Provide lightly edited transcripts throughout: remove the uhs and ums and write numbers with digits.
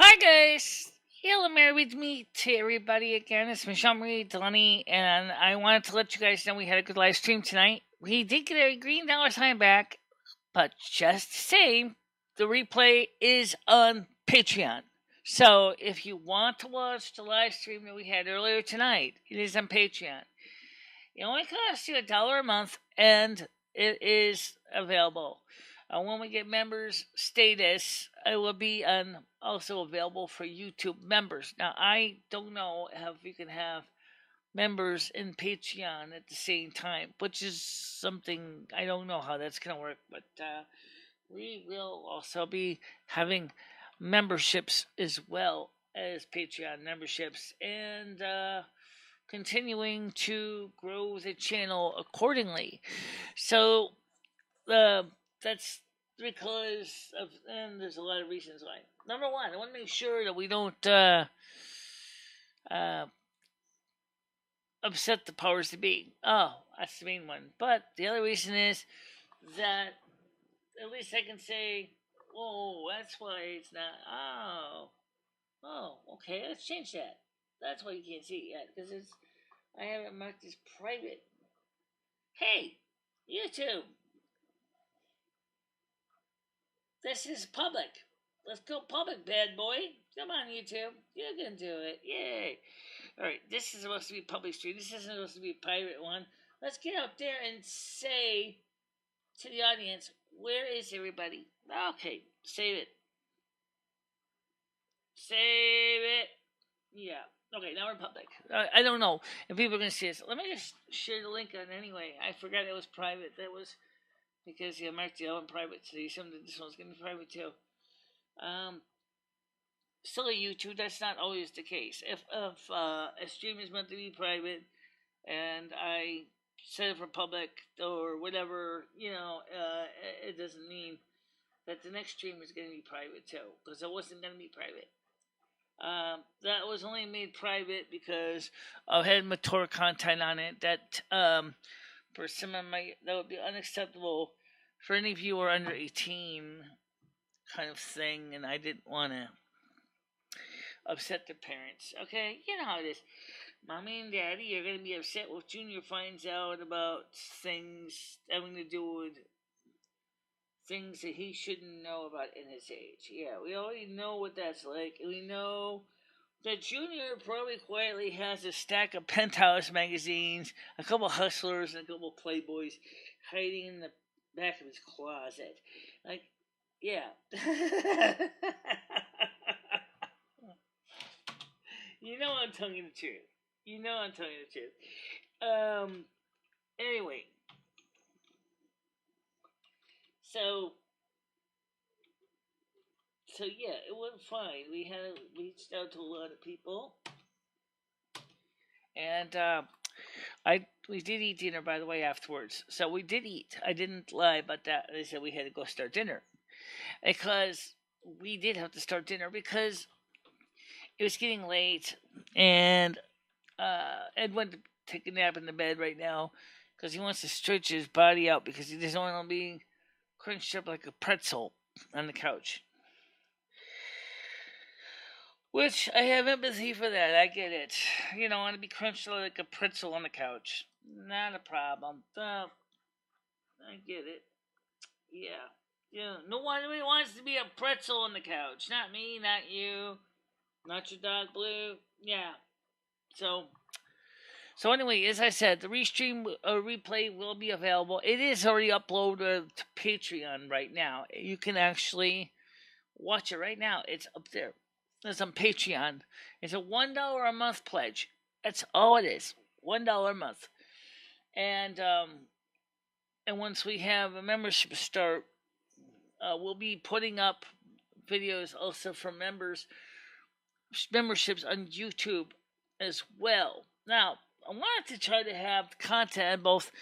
Hi guys! Hello, Mary with me to everybody again. It's MicheleMarieDalene, and I wanted to let you guys know we had a good live stream tonight. We did get a green dollar sign back, but just the same, the replay is on Patreon. So if you want to watch the live stream that we had earlier tonight, it is on Patreon. It only costs you $1 a month, and it is available. When we get members status, it will be also available for YouTube members. Now, I don't know if you can have members in Patreon at the same time, which is something I don't know how that's going to work, but we will also be having memberships as well as Patreon memberships, and continuing to grow the channel accordingly. So that's because of, and there's a lot of reasons why. Number one, I want to make sure that we don't uh, upset the powers that be. Oh, that's the main one. But the other reason is that at least I can say, "Oh, that's why it's not." Oh, okay. Let's change that. That's why you can't see it yet because it's. I have it marked as private. Hey, YouTube, this is public. Let's go public, bad boy. Come on, YouTube. You can do it. Yay. Alright, this is supposed to be public stream. This isn't supposed to be a private one. Let's get out there and say to the audience, where is everybody? Okay, save it. Save it. Yeah. Okay, now we're public. I don't know if people are going to see this. Let me just share the link on anyway. I forgot it was private. That was because I marked the other one private, so you assumed that this one's going to be private too. Silly YouTube, that's not always the case. If a stream is meant to be private and I set it for public or whatever, it doesn't mean that the next stream is going to be private too, because it wasn't going to be private. That was only made private because I had mature content on it that for some of my that would be unacceptable for any viewer under 18 kind of thing, and I didn't want to upset the parents. Okay, you know how it is. Mommy and Daddy are going to be upset if Junior finds out about things having to do with things that he shouldn't know about in his age. Yeah, we already know what that's like. We know that Junior probably quietly has a stack of Penthouse magazines, a couple Hustlers, and a couple Playboys hiding in the back of his closet. Like, yeah. You know I'm telling the truth. You know I'm telling the truth. Anyway. So yeah, it went fine. We had reached out to a lot of people. And we did eat dinner, by the way, afterwards. So we did eat. I didn't lie about that. I said we had to go start dinner. Because we did have to start dinner because it was getting late. And Ed went to take a nap in the bed right now because he wants to stretch his body out because he doesn't want to be crunched up like a pretzel on the couch. Which I have empathy for that. I get it. I want to be crunched like a pretzel on the couch. Not a problem. I get it. Yeah. No one really wants to be a pretzel on the couch. Not me, not you, not your dog Blue. Yeah. So anyway, as I said, the restream replay will be available. It is already uploaded to Patreon right now. You can actually watch it right now. It's up there. It's on Patreon. It's a $1 a month pledge. That's all it is. $1 a month. And once we have a membership start, we'll be putting up videos also for memberships on YouTube as well. Now, I wanted to try to have content on both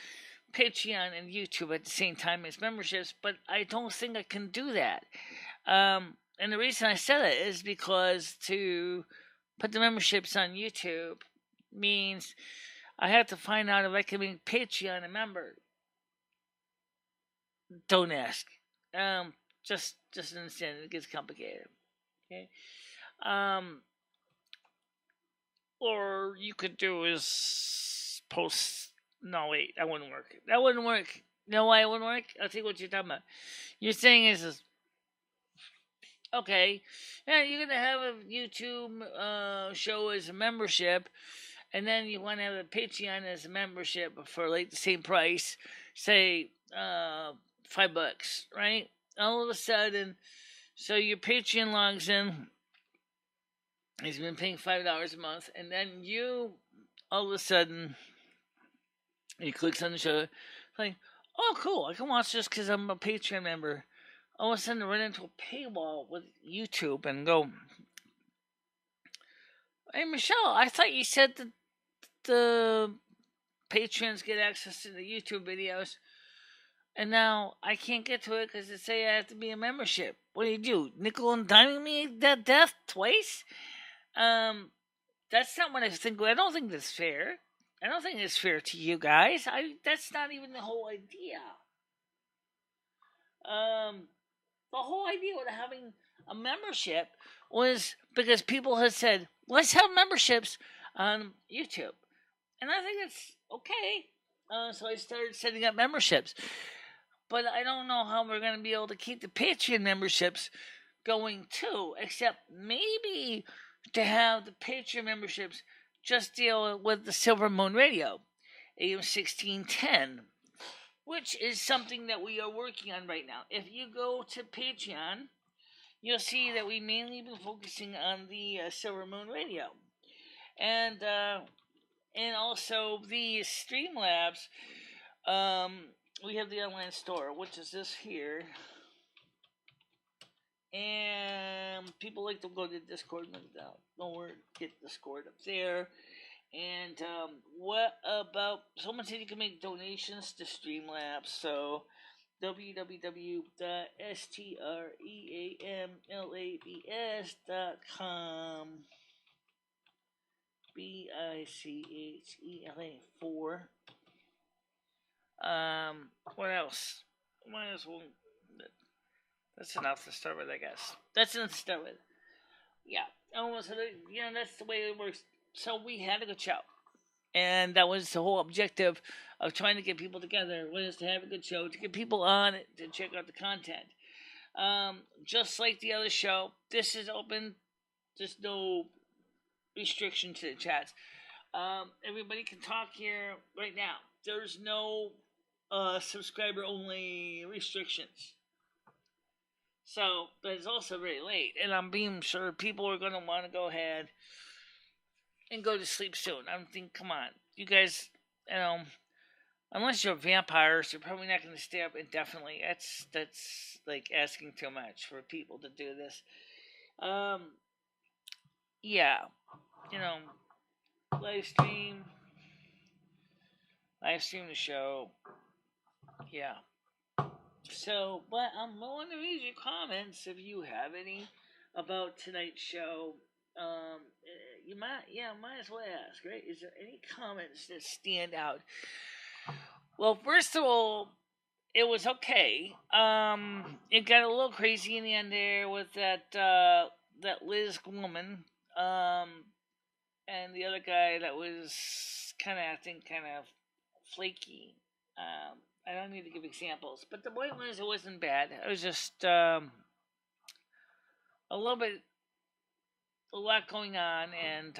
Patreon and YouTube at the same time as memberships, but I don't think I can do that. And the reason I said it is because to put the memberships on YouTube means I have to find out if I can make Patreon a member. Don't ask. Just understand it gets complicated. Okay. Um, or you could do is post. No, wait, that wouldn't work. That wouldn't work. You know why it wouldn't work? I'll tell you what you're talking about. You're saying is okay, yeah, you're gonna have a YouTube show as a membership, and then you want to have a Patreon as a membership for like the same price, say $5, right? All of a sudden, so your Patreon logs in. He's been paying $5 a month, and then you all of a sudden he clicks on the show, like, oh cool, I can watch this because I'm a Patreon member. All of a sudden, run into a paywall with YouTube and go, hey Michelle, I thought you said that the patrons get access to the YouTube videos, and now I can't get to it because it say I have to be a membership. What do? Nickel and diming me that death twice? That's not what I think. I don't think that's fair. I don't think it's fair to you guys. That's not even the whole idea. The whole idea with having a membership was because people had said, let's have memberships on YouTube. And I think it's okay. So I started setting up memberships. But I don't know how we're going to be able to keep the Patreon memberships going too, except maybe to have the Patreon memberships just deal with the Silvermoon Radio, AM 1610, which is something that we are working on right now. If you go to Patreon, you'll see that we mainly been focusing on the Silvermoon Radio. And also the Streamlabs, we have the online store, which is this here. And people like to go to Discord and get Discord up there. And what about someone said you can make donations to Streamlabs? So www.streamlabs.com BICHELA4. What else? Might as well. That's enough to start with, I guess. That's enough to start with. Yeah. Almost, that's the way it works. So we had a good show. And that was the whole objective of trying to get people together, was to have a good show, to get people on it, to check out the content. Just like the other show, this is open. There's no restriction to the chats. Everybody can talk here right now. There's no subscriber only restrictions. So, but it's also very late, and I'm being sure people are going to want to go ahead and go to sleep soon. I'm thinking, come on, you guys, unless you're vampires, you're probably not going to stay up indefinitely. That's like asking too much for people to do this. Yeah, live stream the show. Yeah. So, but I'm willing to read your comments if you have any about tonight's show. You might as well ask, right? Is there any comments that stand out? Well, first of all, it was okay. It got a little crazy in the end there with that Liz woman, and the other guy that was kind of acting kind of flaky. I don't need to give examples, but the point was it wasn't bad. It was just a little bit, a lot going on, and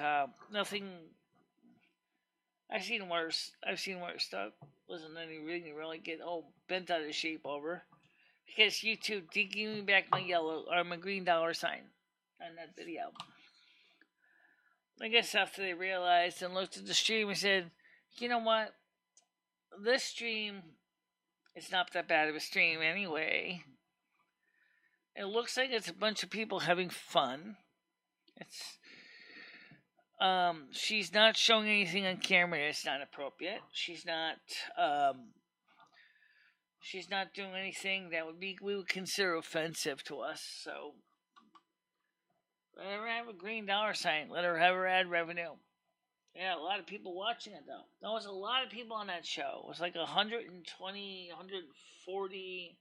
nothing. I've seen worse. Stuff. Wasn't anything really get all bent out of shape over. Because YouTube did give me back my yellow or my green dollar sign on that video. I guess after they realized and looked at the stream and said, you know what? This stream is not that bad of a stream anyway. It looks like it's a bunch of people having fun. It's she's not showing anything on camera that's not appropriate. She's not doing anything that we would consider offensive to us. So let her have a green dollar sign. Let her have her ad revenue. Yeah, a lot of people watching it though. There was a lot of people on that show. It was like 120, 140,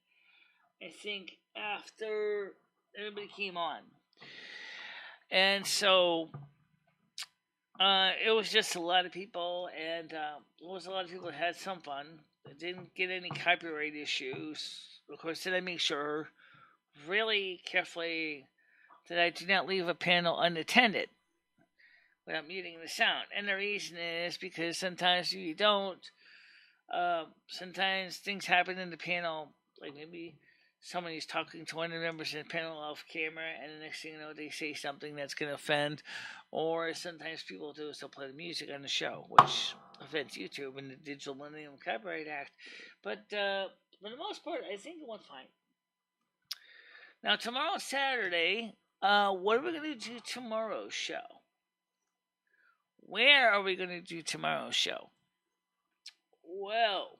I think, after everybody came on. And so it was just a lot of people, and it was a lot of people that had some fun. That didn't get any copyright issues. Of course, then I make sure really carefully that I do not leave a panel unattended without muting the sound. And the reason is because sometimes you don't. Sometimes things happen in the panel, like maybe somebody's talking to one of the members in the panel off camera, and the next thing you know, they say something that's going to offend. Or sometimes people do is they'll play the music on the show, which offends YouTube and the Digital Millennium Copyright Act. But for the most part, I think it went fine. Now, tomorrow's Saturday. What are we going to do tomorrow's show? Where are we going to do tomorrow's show? Well,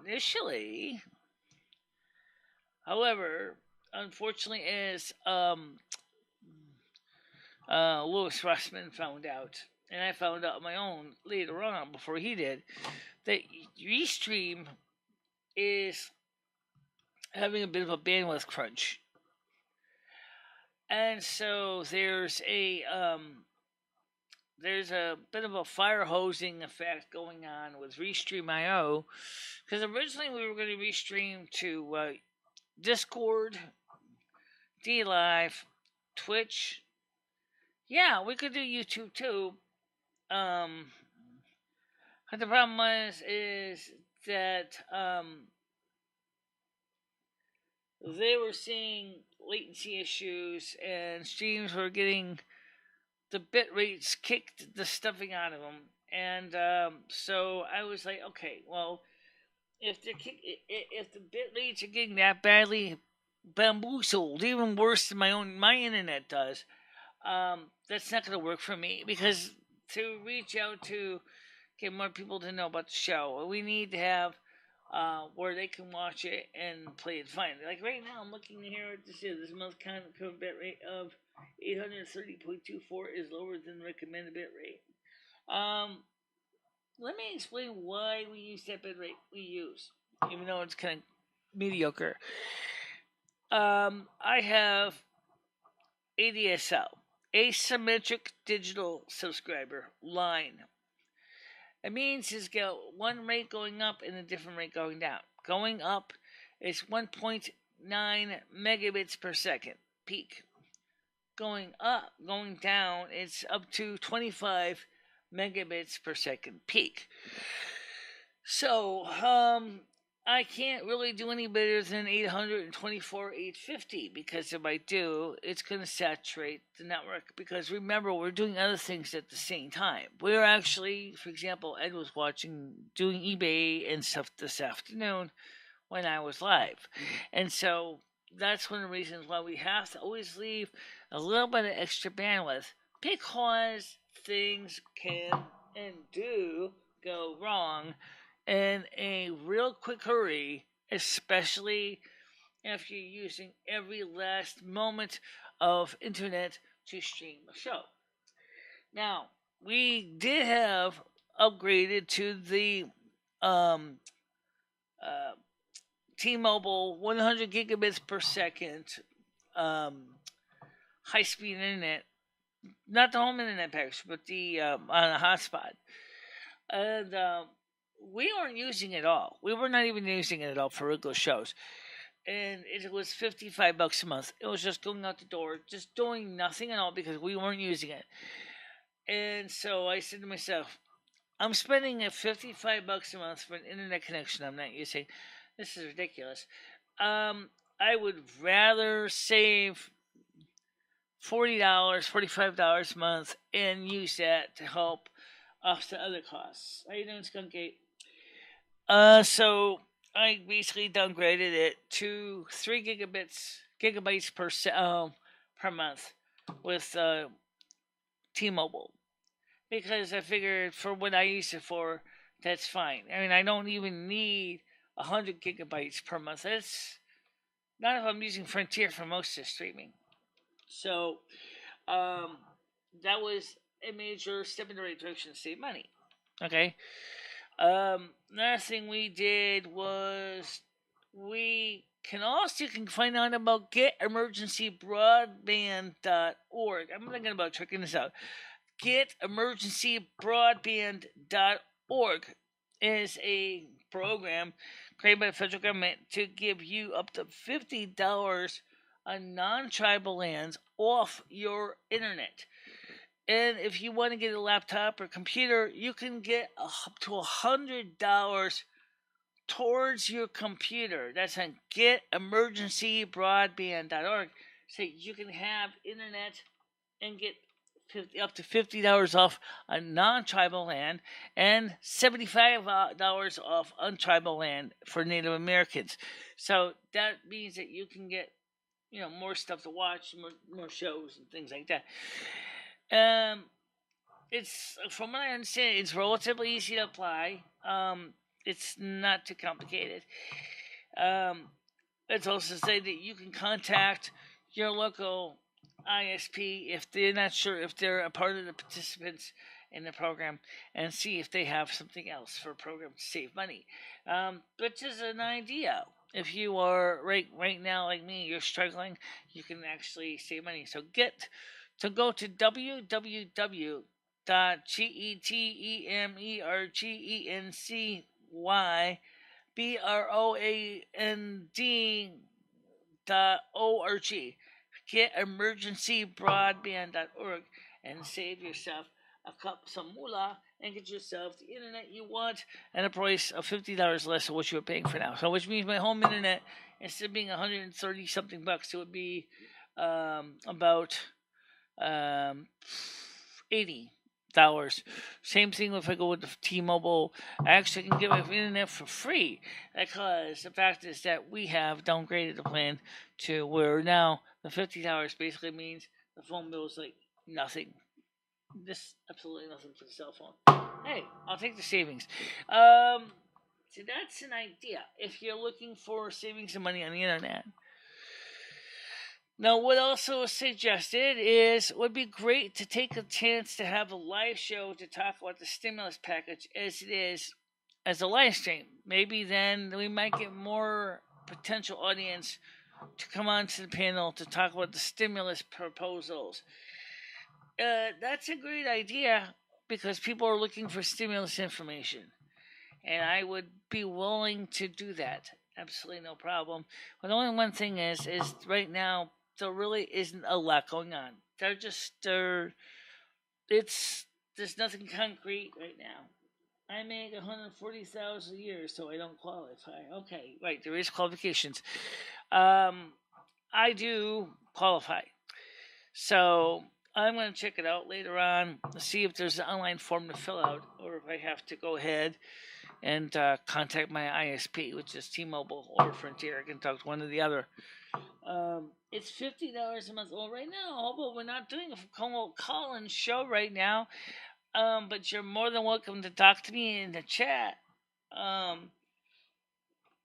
initially, however, unfortunately, as Louis Russman found out, and I found out on my own later on before he did, that Restream is having a bit of a bandwidth crunch. And so there's a bit of a fire hosing effect going on with Restream.io, because originally we were going to restream to Discord, DLive, Twitch. Yeah, we could do YouTube too. But the problem is that they were seeing latency issues, and streams were getting the bit rates kicked the stuffing out of them. And so I was like, okay, well, if the bit rates are getting that badly bamboozled, even worse than my internet does, that's not going to work for me, because to reach out to get more people to know about the show, we need to have where they can watch it and play it fine. Like right now, I'm looking here at this month's current bit rate of 830.24 is lower than the recommended bit rate. Let me explain why we use that bit rate we use, even though it's kind of mediocre. I have ADSL, asymmetric digital subscriber line. It means it's got one rate going up and a different rate going down. Going up is 1.9 megabits per second peak. Going down, it's up to 25 megabits per second peak. So, I can't really do any better than 824, 850, because if I do, it's going to saturate the network. Because remember, we're doing other things at the same time. We're actually, for example, Ed was doing eBay and stuff this afternoon when I was live. And so that's one of the reasons why we have to always leave a little bit of extra bandwidth, because things can and do go wrong in a real quick hurry, especially if you're using every last moment of internet to stream a show. Now, we did have upgraded to the T-Mobile 100 gigabits per second high-speed internet, not the home internet package, but the on a hotspot, and we weren't using it all. We were not even using it at all for regular shows. And it was $55 a month. It was just going out the door, just doing nothing at all, because we weren't using it. And so I said to myself, I'm spending $55 a month for an internet connection I'm not using. This is ridiculous. I would rather save $40, $45 a month and use that to help offset other costs. How you doing, Skunkgate? So I basically downgraded it to 3 gigabytes per month with T-Mobile, because I figured for what I use it for, that's fine. I mean, I don't even need 100 gigabytes per month. That's not if I'm using Frontier for most of the streaming. So that was a major step in the right direction to save money. Okay. Another thing we did was we You can find out about getemergencybroadband.org. I'm thinking about checking this out. Getemergencybroadband.org is a program created by the federal government to give you up to $50 on non-tribal lands off your internet. And if you want to get a laptop or computer, you can get up to $100 towards your computer. That's on getemergencybroadband.org. So you can have internet and get up to $50 off on non-tribal land and $75 off untribal land for Native Americans. So that means that you can get more stuff to watch, more shows and things like that. It's, from what I understand, it's relatively easy to apply. It's not too complicated. Let's also say that you can contact your local ISP if they're not sure if they're a part of the participants in the program, and see if they have something else for a program to save money, which is an idea. If you are right now like me, you're struggling, you can actually save money. So go to www.getemergencybroadband.org, getemergencybroadband.org, and save yourself some moolah and get yourself the internet you want at a price of $50 less than what you're paying for now. So, which means my home internet, instead of being 130 something bucks, it would be about $80. Same thing if I go with the T-Mobile. I actually can get my internet for free, because the fact is that we have downgraded the plan to where now the $50 basically means the phone bill is like nothing. Just absolutely nothing for the cell phone. Hey, I'll take the savings. So that's an idea if you're looking for saving some money on the internet. Now, what also is suggested is it would be great to take a chance to have a live show to talk about the stimulus package as it is as a live stream. Maybe then we might get more potential audience to come onto the panel to talk about the stimulus proposals. That's a great idea because people are looking for stimulus information, and I would be willing to do that. Absolutely no problem. But only one thing is right now there really isn't a lot going on. There's nothing concrete right now. I make $140,000 a year, so I don't qualify. Okay, right, there is qualifications. I do qualify, so I'm going to check it out later on, see if there's an online form to fill out, or if I have to go ahead and contact my ISP, which is T-Mobile or Frontier. I can talk to one or the other. It's $50 a month. Well, right now, but we're not doing a call-in show right now. But you're more than welcome to talk to me in the chat.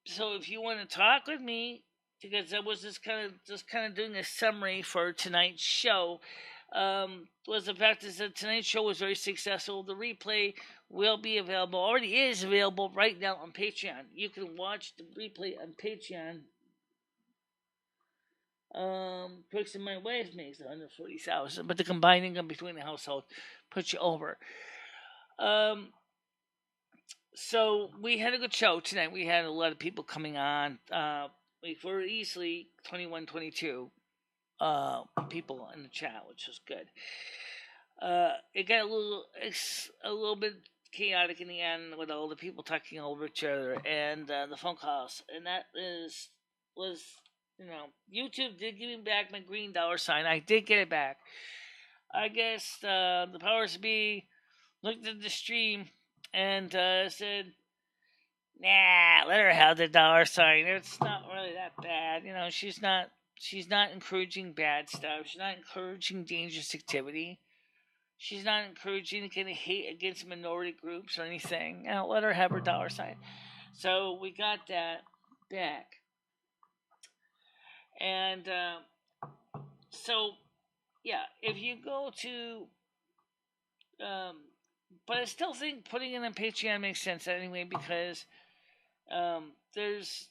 So if you want to talk with me, because I was just kind of doing a summary for tonight's show. Was the fact is that tonight's show was very successful. The replay will be available, already is available right now on Patreon. You can watch the replay on Patreon. Brooks and my wife makes $140,000, but the combined income between the household puts you over. So we had a good show tonight. We had a lot of people coming on. We were easily 21, 22 people in the chat, which was good. It got a little bit chaotic in the end with all the people talking over each other and the phone calls, and that was YouTube did give me back my green $sign. I did get it back. I guess the powers be looked at the stream and said, "Nah, let her have the $sign. It's not really that bad. She's not encouraging bad stuff. She's not encouraging dangerous activity. She's not encouraging any kind of hate against minority groups or anything. Let her have her $sign." So we got that back. And so, yeah, if you go to, but I still think putting it on Patreon makes sense anyway, because there's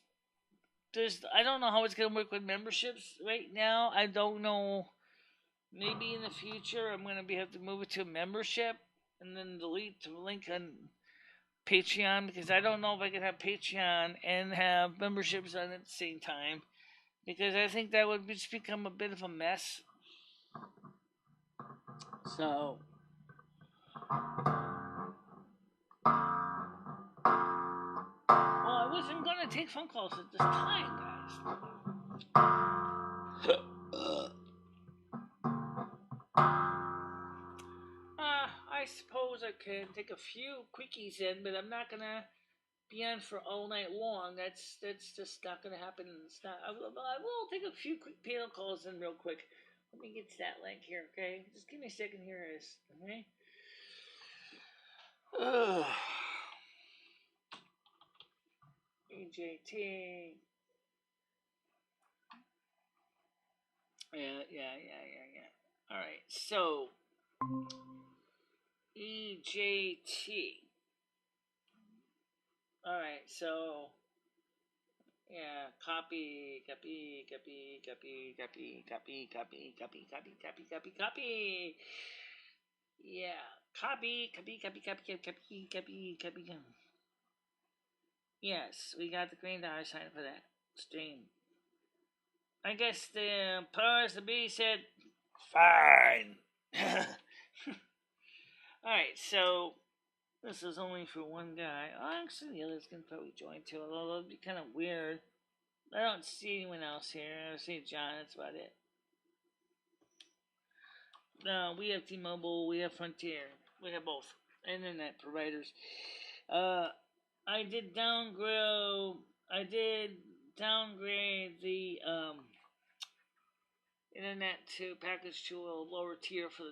I don't know how it's gonna work with memberships right now. I don't know. Maybe in the future I'm gonna have to move it to a membership and then delete the link on Patreon, because I don't know if I can have Patreon and have memberships on at the same time, because I think that would just become a bit of a mess. So I wasn't gonna take phone calls at this time, guys. I suppose I can take a few quickies in, but I'm not gonna be on for all night long. That's just not gonna happen. It's not. I will take a few quick panel calls in real quick. Let me get to that link here, okay? Just give me a second here, okay? EJT. Yeah. All right, so EJT. All right, so yeah, copy. Yeah, copy. Yes, we got the green dollar sign for that stream. I guess the powers that be said, fine. Alright, so this is only for one guy. Oh, actually, the others can probably join too, although it'd be kind of weird. I don't see anyone else here. I see John, that's about it. No, we have T-Mobile, we have Frontier. We have both internet providers. I did downgrade the internet to package to a lower tier for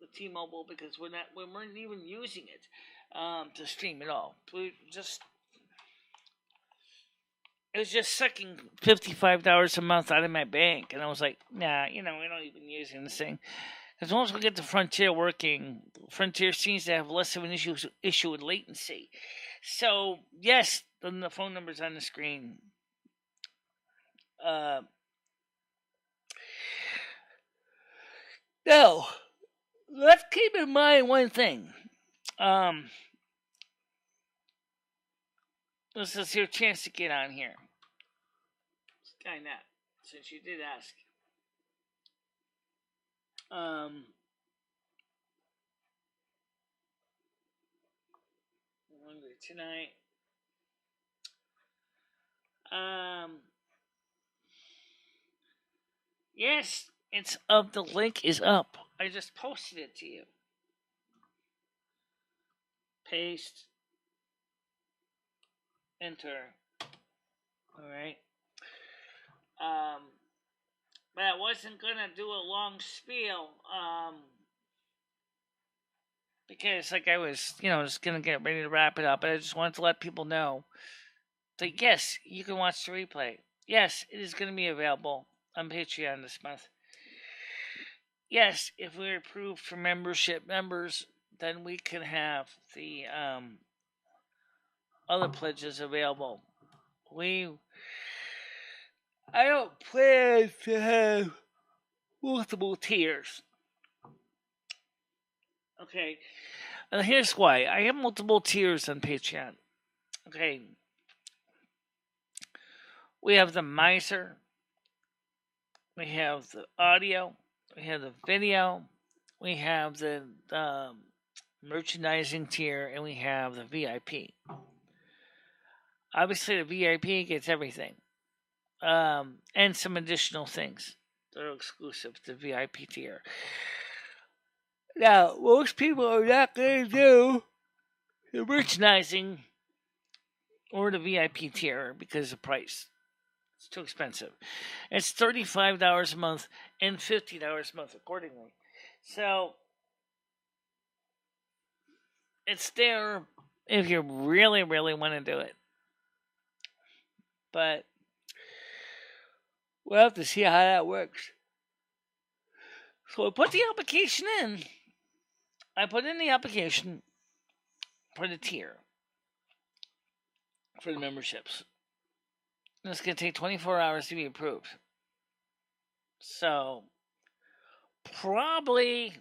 the T-Mobile, because we weren't even using it to stream at all. It was just sucking $55 a month out of my bank, and I was like, nah, we're not even using this thing. Because once we get the Frontier working, Frontier seems to have less of an issue with latency. So yes, the phone number's on the screen. Now, let's keep in mind one thing. This is your chance to get on here. Skynet, since you did ask. Tonight. Yes, it's up. The link is up. I just posted it to you. Paste. Enter. Alright. But I wasn't gonna do a long spiel, because I was, just gonna get ready to wrap it up. But I just wanted to let people know that yes, you can watch the replay. Yes, it is gonna be available on Patreon this month. Yes, if we're approved for membership members, then we can have the other pledges available. I don't plan to have multiple tiers. Okay, and here's why. I have multiple tiers on Patreon. Okay, we have the Miser, we have the audio, we have the video, we have the merchandising tier, and we have the VIP. Obviously, the VIP gets everything, and some additional things that are exclusive to the VIP tier. Now, most people are not going to do the merchandising or the VIP tier because of price. It's too expensive. It's $35 a month and $50 a month accordingly. So it's there if you really, really want to do it. But we'll have to see how that works. So I put the application in. I put in the application for the tier, for the memberships. It's going to take 24 hours to be approved. So, probably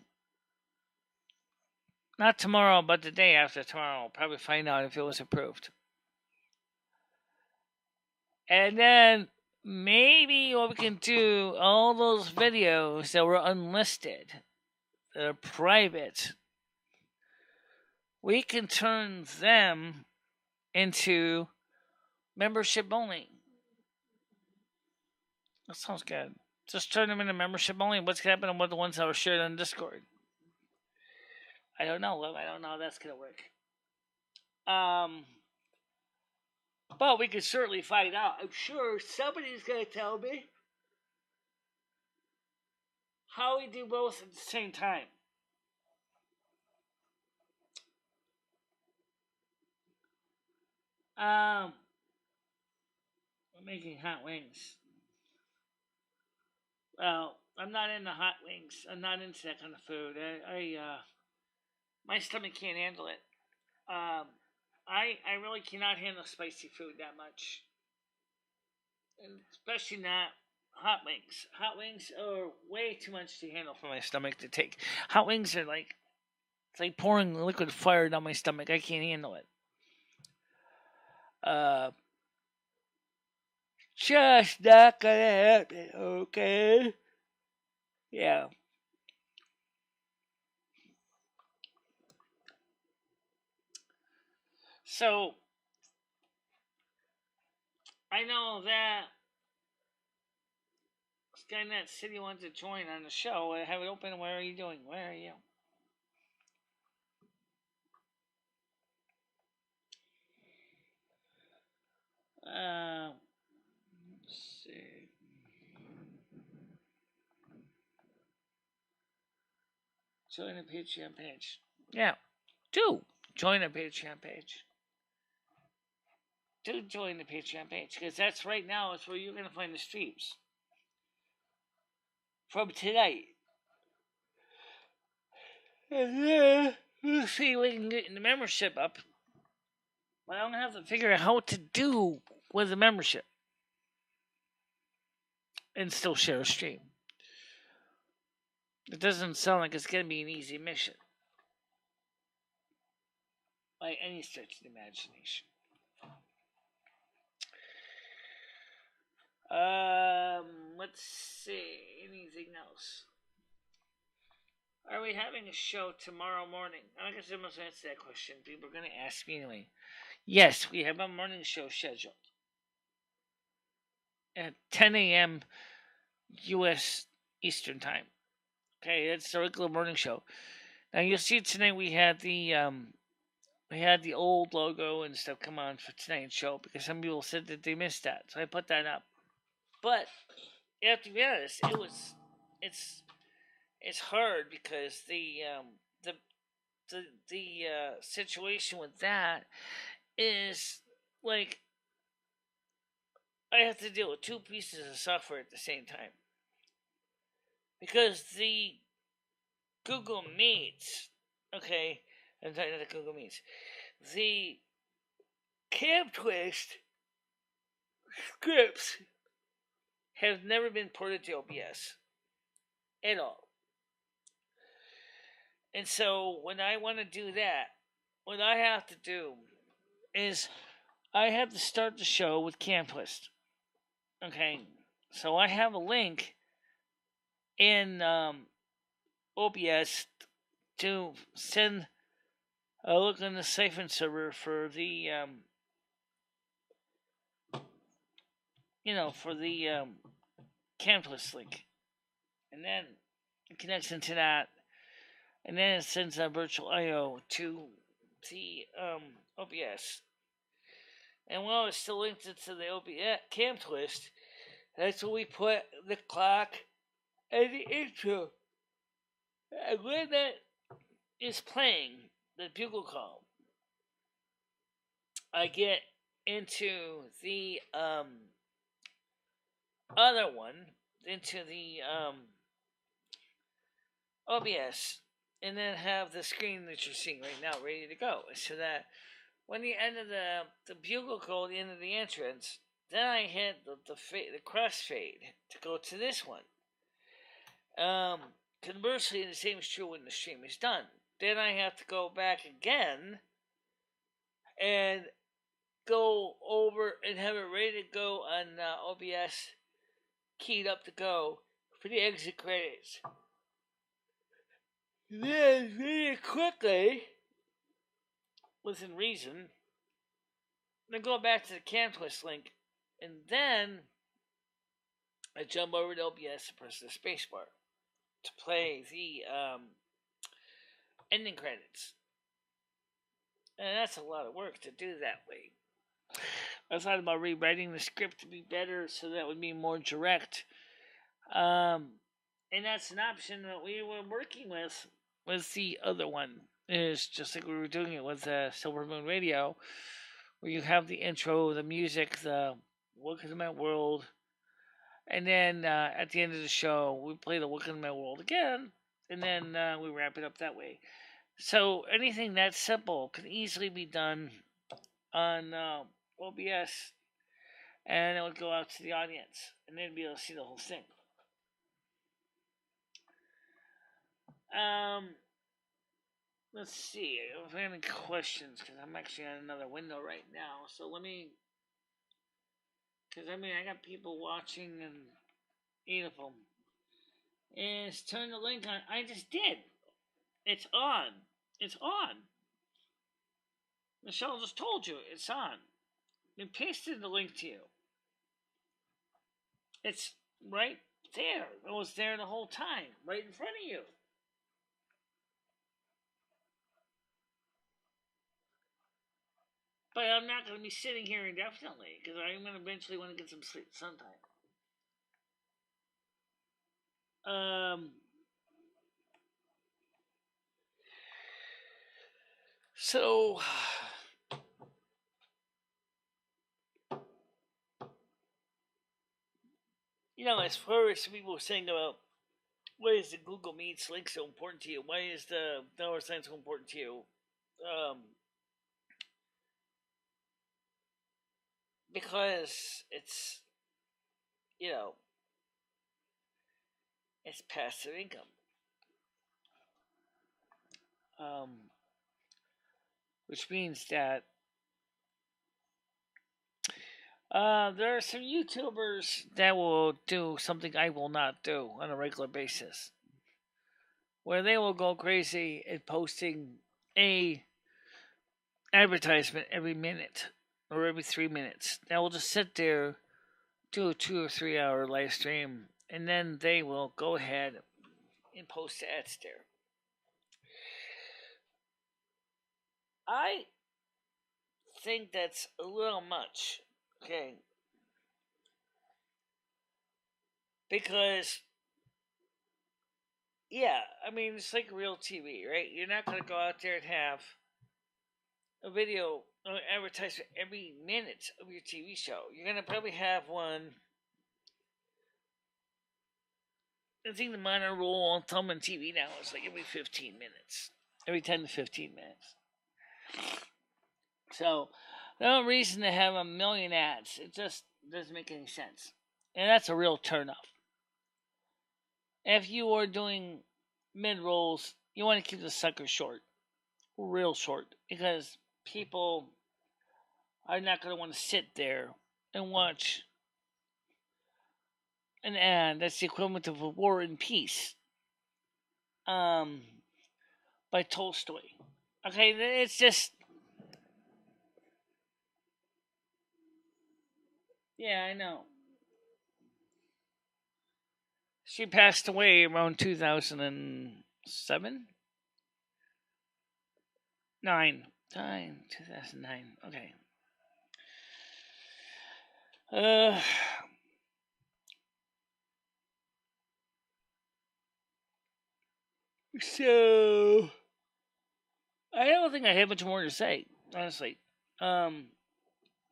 not tomorrow, but the day after tomorrow, I'll probably find out if it was approved. And then maybe what we can do, all those videos that were unlisted, that are private, we can turn them into membership only. That sounds good. Just turn them into membership only. What's going to happen with the ones that were shared on Discord? I don't know. I don't know how that's going to work. But we could certainly find out. I'm sure somebody's going to tell me how we do both at the same time. I'm making hot wings. Well, I'm not into hot wings. I'm not into that kind of food. My stomach can't handle it. I really cannot handle spicy food that much, and especially not hot wings. Hot wings are way too much to handle for my stomach to take. Hot wings are like, it's like pouring liquid fire down my stomach. I can't handle it. Just not gonna happen, okay? Yeah. So, I know that Skynet City wants to join on the show. I have it open. Where are you doing? Where are you? Let's see. Join the Patreon page. Yeah. Do join the Patreon page. Do join the Patreon page, because that's right now is where you're going to find the streams from tonight. And then we'll see if we can get the membership up. But I'm going to have to figure out how to do with the membership and still share a stream. It doesn't sound like it's going to be an easy mission by any stretch of the imagination. Let's see. Anything else? Are we having a show tomorrow morning? I guess I must answer that question. People are going to ask me anyway. Yes, we have a morning show scheduled at 10 a.m. U.S. Eastern Time. Okay, it's a regular morning show. Now you'll see tonight we had the old logo and stuff come on for tonight's show because some people said that they missed that, so I put that up. But you have to be honest, it's hard because the situation with that is like I have to deal with two pieces of software at the same time because the Google Meets, okay, I'm talking about the Google Meets, the CamTwist scripts have never been ported to OBS at all. And so when I want to do that, what I have to do is I have to start the show with CamTwist. Okay, so I have a link in OBS to send a look on the siphon server for the for the CamTwist link, and then it connects into that, and then it sends a virtual I/O to the OBS. And while it's still linked into the OBS CamTwist, that's where we put the clock and the intro. And when that is playing, the bugle call, I get into the other one, into the OBS, and then have the screen that you're seeing right now ready to go, so that when the end of the bugle call, the end of the entrance, Then I hit the crossfade to go to this one. Conversely, the same is true when the stream is done. Then I have to go back again and go over and have it ready to go on OBS, keyed up to go for the exit credits. Then, really quickly, within reason, then go back to the Cam Twist link, and then I jump over to OBS and press the spacebar to play the ending credits. And that's a lot of work to do that way. I thought about rewriting the script to be better so that would be more direct. And that's an option that we were working with the other one. Is just like we were doing it with Silvermoon Radio, where you have the intro, the music, the Welcome to My World, and then at the end of the show, we play the Welcome to My World again, and then we wrap it up that way. So anything that simple can easily be done on OBS, and it would go out to the audience, and they'd be able to see the whole thing. Let's see if I have any questions, because I'm actually on another window right now. So let me, because I got people watching and 8 of them. Is turn the link on. I just did. It's on. It's on. Michelle just told you it's on. And pasted the link to you. It's right there. It was there the whole time, right in front of you. But I'm not going to be sitting here indefinitely, because I'm going to eventually want to get some sleep sometime. So, as far as people were saying about why is the Google Meets link so important to you? Why is the dollar sign so important to you? Because it's, it's passive income. Which means that there are some YouTubers that will do something I will not do on a regular basis, where they will go crazy at posting a advertisement every minute or every 3 minutes. They will just sit there, do a 2 or 3 hour live stream, and then they will go ahead and post ads there. I think that's a little much, okay? Because, it's like real TV, right? You're not going to go out there and have a video advertisement every minute of your TV show. You're going to probably have one. I think the minor rule on film and TV now is like every 15 minutes. Every 10 to 15 minutes. So, no reason to have a million ads. It just doesn't make any sense. And that's a real turnoff. If you are doing mid-rolls, you want to keep the sucker short. Real short. Because people are not going to want to sit there and watch an ad that's the equivalent of a War and Peace by Tolstoy. Okay, it's just... Yeah, I know. She passed away around 2007? 2009. Okay. So I don't think I have much more to say, honestly.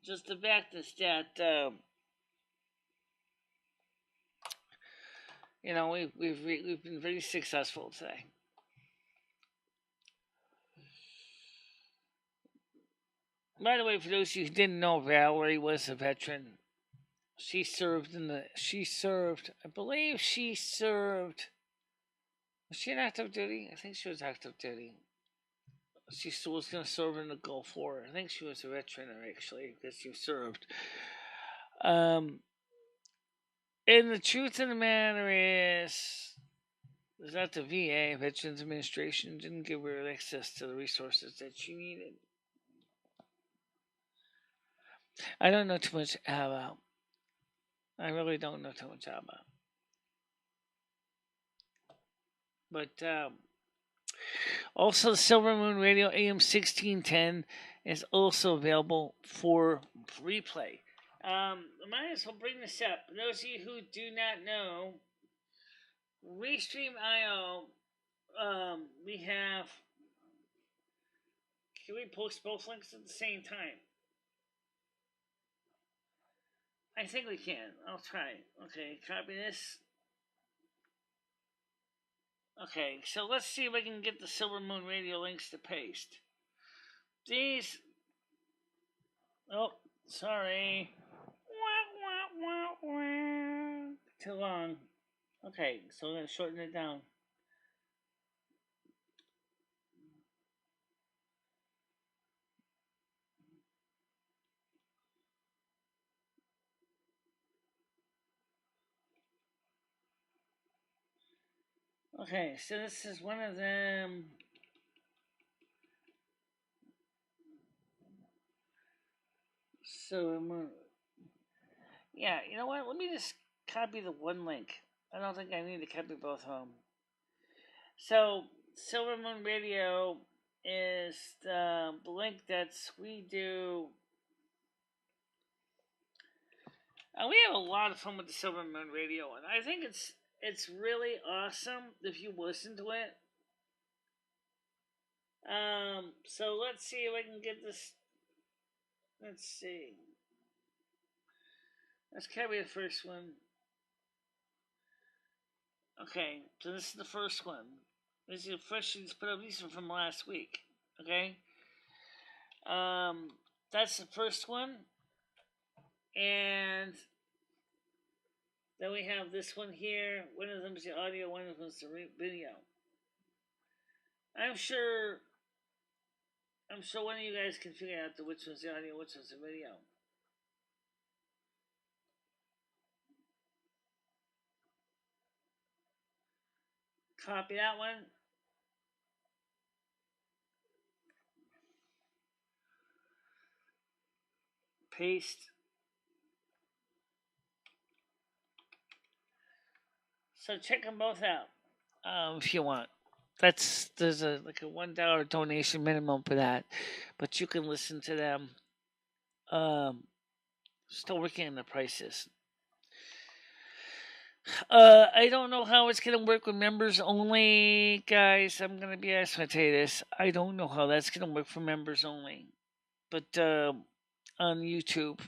Just the fact is that we've been very successful today. By the way, for those of you who didn't know, Valerie was a veteran She served I believe she served. Was she in active duty? I think she was active duty. She still was going to serve in the Gulf War. I think she was a veteran, actually, because she served. And the truth of the matter is that the VA, Veterans Administration, didn't give her access to the resources that she needed. I don't know too much about. I really don't know too much about. But also, the Silvermoon Radio AM 1610 is also available for replay. I might as well bring this up. For those of you who do not know, Restream.io, we have. Can we post both links at the same time? I think we can. I'll try. Okay, copy this. Okay, so let's see if I can get the Silvermoon Radio links to paste. These. Oh, sorry. Too long. Okay, so I'm going to shorten it down. Okay, so this is one of them. So, yeah, you know what? Let me just copy the one link. I don't think I need to copy both of them. So, Silvermoon Radio is the link that we do. We have a lot of fun with the Silvermoon Radio, and I think it's really awesome if you listen to it. So let's see if I can get this. Let's see. Let's copy the first one. Okay, so this is the first one. This is the first sheets put up. These are from last week. Okay. That's the first one, and then we have this one here. One of them is the audio. One of them is the video. I'm sure one of you guys can figure out which one's the audio, which one's the video. Copy that one. Paste. So check them both out if you want. There's a $1 donation minimum for that, but you can listen to them. Still working on the prices. I don't know how it's gonna work with members only, guys. I'm gonna be honest when I tell you this. I don't know how that's gonna work for members only, but on YouTube,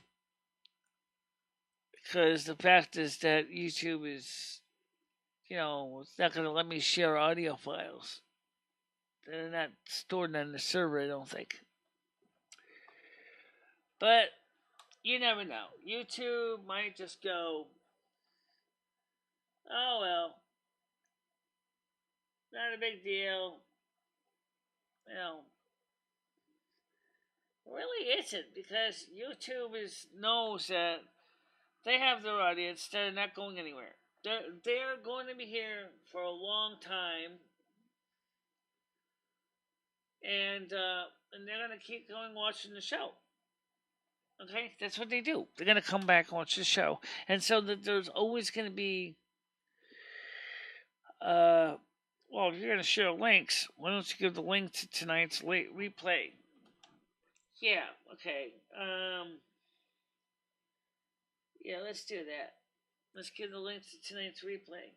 because the fact is that YouTube is, it's not gonna let me share audio files. They're not stored on the server, I don't think. But you never know. YouTube might just go, oh well, not a big deal. Really isn't, because YouTube knows that they have their audience. They're not going anywhere. They're going to be here for a long time, and they're going to keep going watching the show. Okay, that's what they do. They're going to come back and watch the show, and so there's always going to be. Well, if you're going to share links, why don't you give the link to tonight's late replay? Yeah. Okay. Yeah, let's do that. Let's give the link to tonight's replay.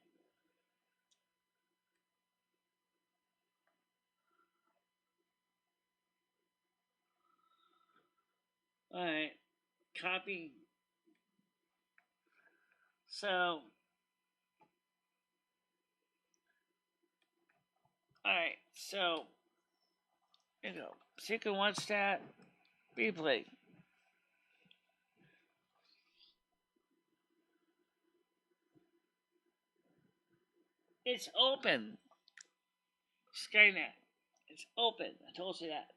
Alright. Copy. So. Alright. So. There you go. So you can watch that replay. It's open. Skynet. It's open. I told you that.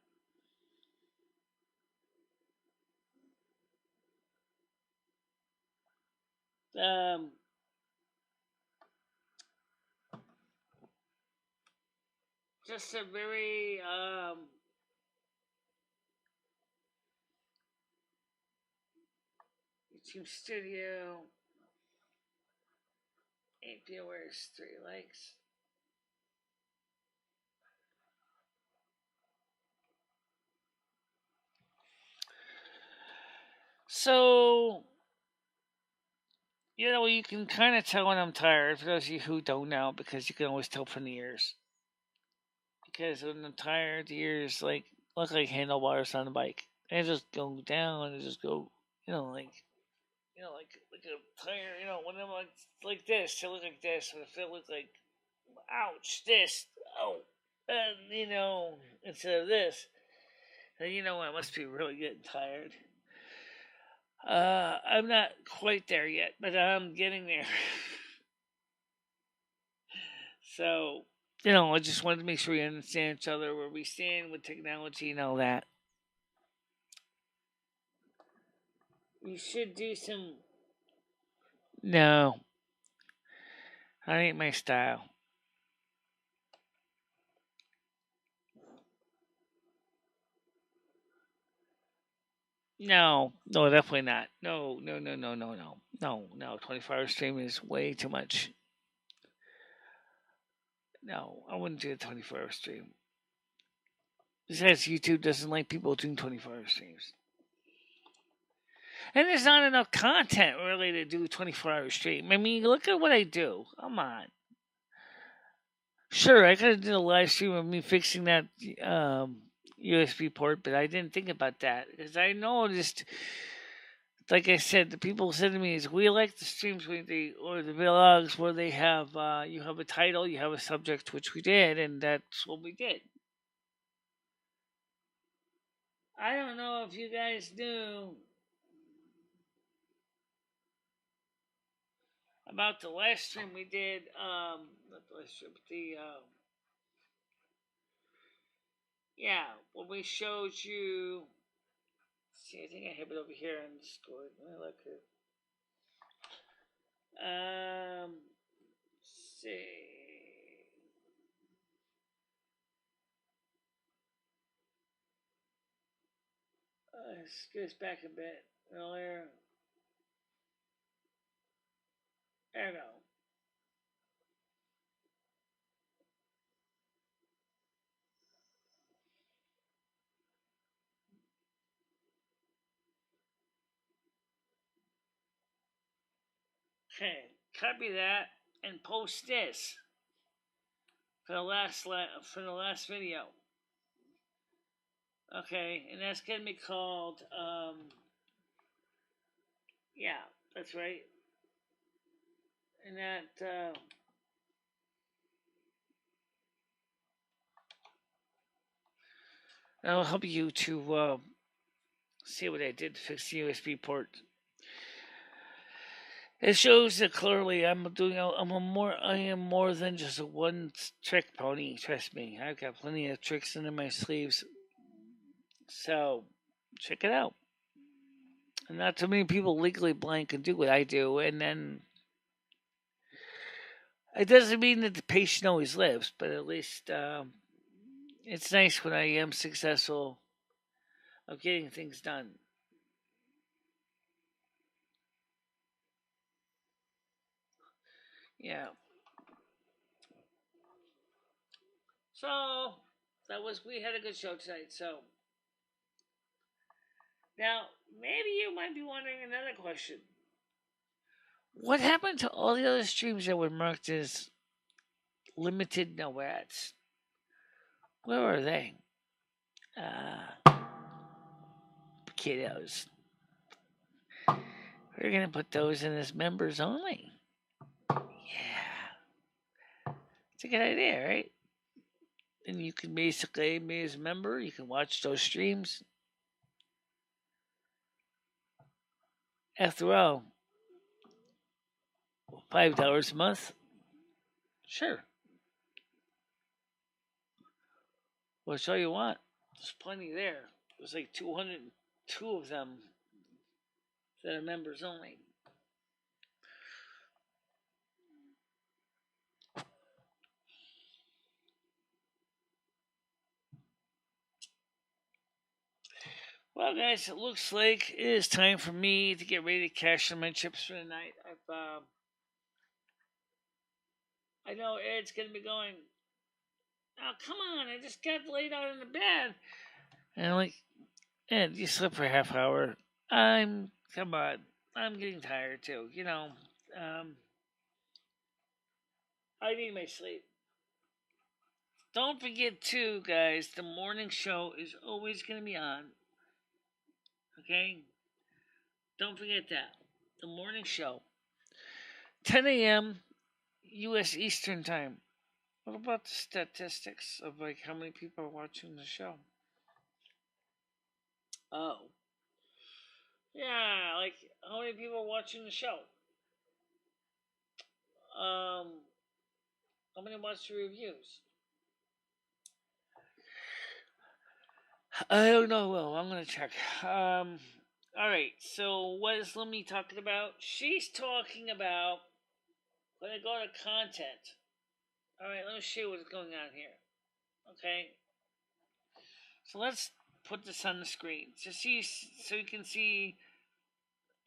Um, just a very YouTube studio. 8 viewers, 3 likes. So, you can kind of tell when I'm tired, for those of you who don't know, because you can always tell from the ears. Because when I'm tired, the ears look like handlebars on a bike. They just go down and just go, like a tire, when I'm like this, they look like this, and if it look like, ouch, this, oh, and, instead of this, then I must be really getting tired. I'm not quite there yet, but I'm getting there. So, I just wanted to make sure we understand each other, where we stand with technology and all that. We should do some. No, that ain't my style. No, definitely not. No, no, no, no, no, no, no, no. 24-hour stream is way too much. No, I wouldn't do a 24-hour stream. Besides, YouTube doesn't like people doing 24-hour streams. And there's not enough content really to do a 24-hour stream. I mean, look at what I do. Come on. Sure, I could have did a live stream of me fixing that USB port, but I didn't think about that because I noticed, like I said, the people said to me is we like the streams or the vlogs where they have you have a title, you have a subject, which we did, and that's what we did. I don't know if you guys knew about the last stream we did. Not the last stream, but yeah, when we showed you. See, I think I have it over here on Discord. Let me look here. Let's see. Let's go back a bit earlier. There we go. Okay, copy that and post this for the last video. Okay, and that's gonna be called yeah, that's right. And that'll help you to see what I did to fix the USB port. It shows that clearly I am more than just a one trick pony. Trust me, I've got plenty of tricks under my sleeves. So check it out. And not too many people legally blind can do what I do, and then it doesn't mean that the patient always lives, but at least it's nice when I am successful of getting things done. Yeah. So we had a good show tonight. So now maybe you might be wondering another question. What happened to all the other streams that were marked as limited no ads? Where are they? Kiddos. We're gonna put those in as members only. Yeah. It's a good idea, right? And you can basically be as a member, you can watch those streams. After all, $5 a month. Sure. Well, I'll show you what. There's plenty there. There's like 202 of them that are members only. Well, guys, it looks like it is time for me to get ready to cash in my chips for the night. I know Ed's gonna be going. Oh, come on! I just got laid out in the bed. And I'm like, Ed, you slept for a half hour. Come on. I'm getting tired too. I need my sleep. Don't forget too, guys. The morning show is always gonna be on. Okay. Don't forget that. The morning show, 10 a.m. U.S. Eastern Time. What about the statistics of like how many people are watching the show? Oh, yeah, like how many people are watching the show? How many watch the reviews? I don't know. Well, I'm gonna check. All right. So what is Lemmy talking about? She's talking about when I go to content. All right. Let me show you what's going on here. Okay. So let's put this on the screen so you can see.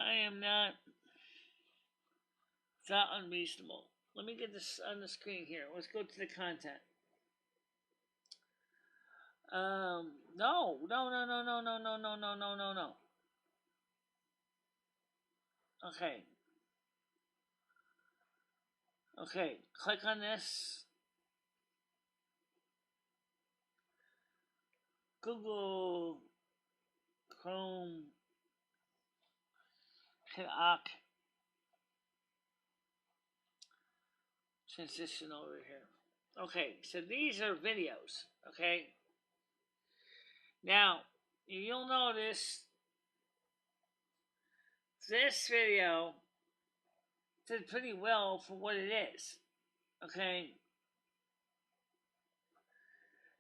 I am not. It's not unreasonable. Let me get this on the screen here. Let's go to the content. No. Okay. Okay. Click on this. Google Chrome Canuck transition over here. Okay, so these are videos. Okay. Now, you'll notice this video did pretty well for what it is. Okay.